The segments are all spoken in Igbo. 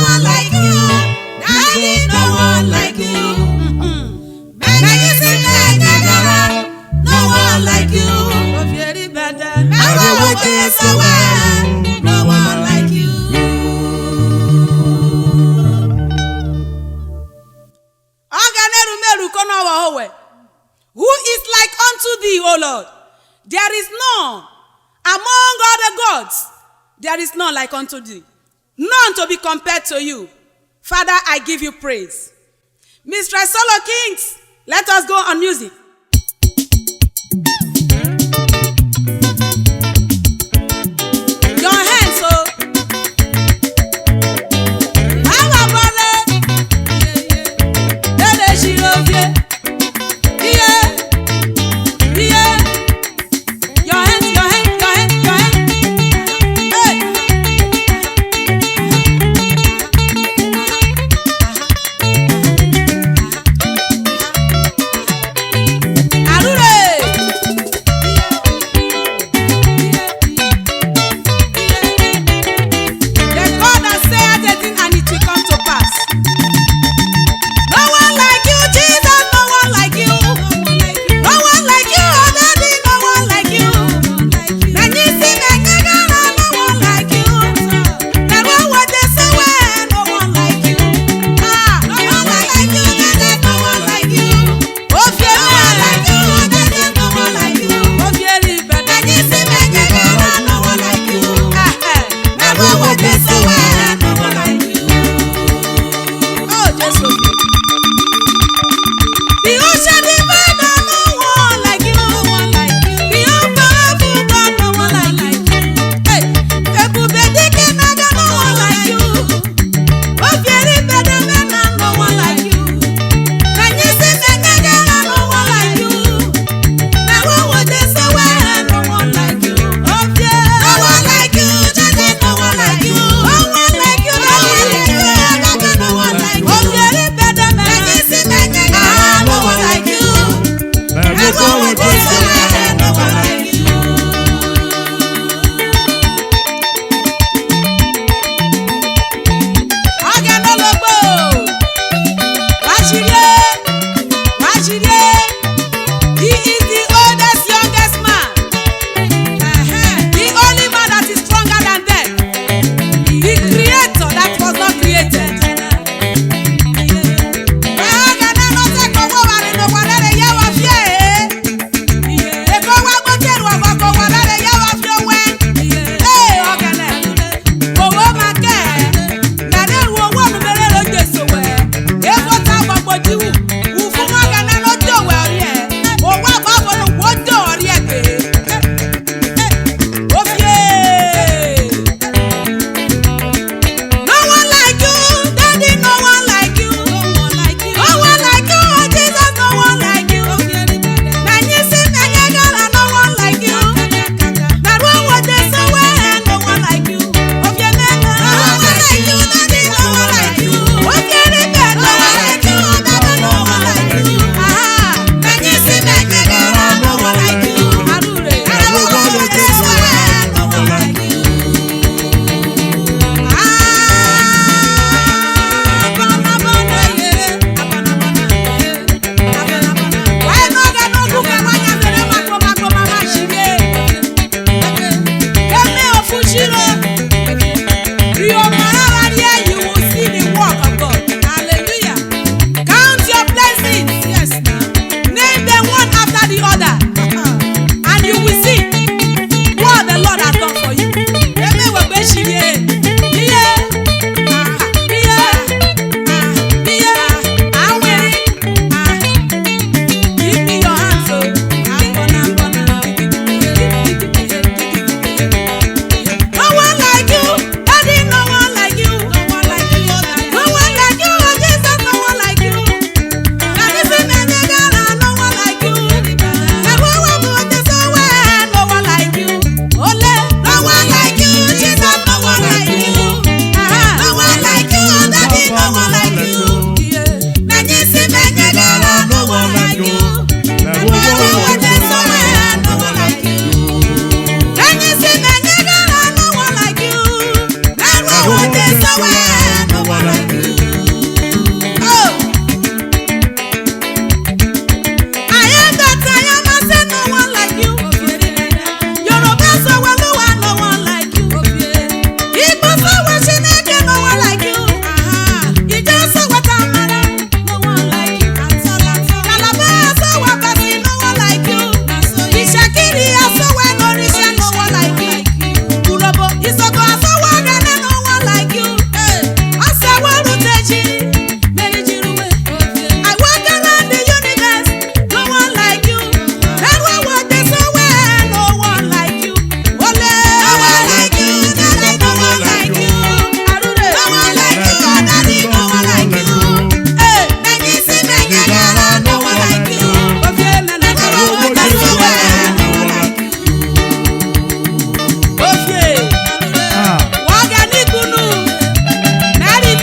one like you. Daddy, no one like you. Benin City, no one like you. No one like you. Who is like unto thee, O Lord? There is none among all the gods. There is none like unto thee. None to be compared to you. Father, I give you praise. Mistress Solo Kings, let us go on music. Your hands, oh.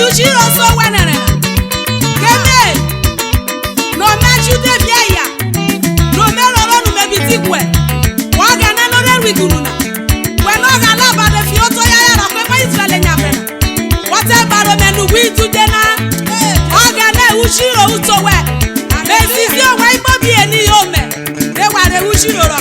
ushiro so wenere keme no mejude bia ya no meroro no mebitikwe wa ga na no reru igununa we no ga la ba de fi oto ya ya ra pe Israel nya fe whatever ro menu wi today na o ga na ushiro uto we mesisi o wa ibo bi eni yo me e wa re ushiro ro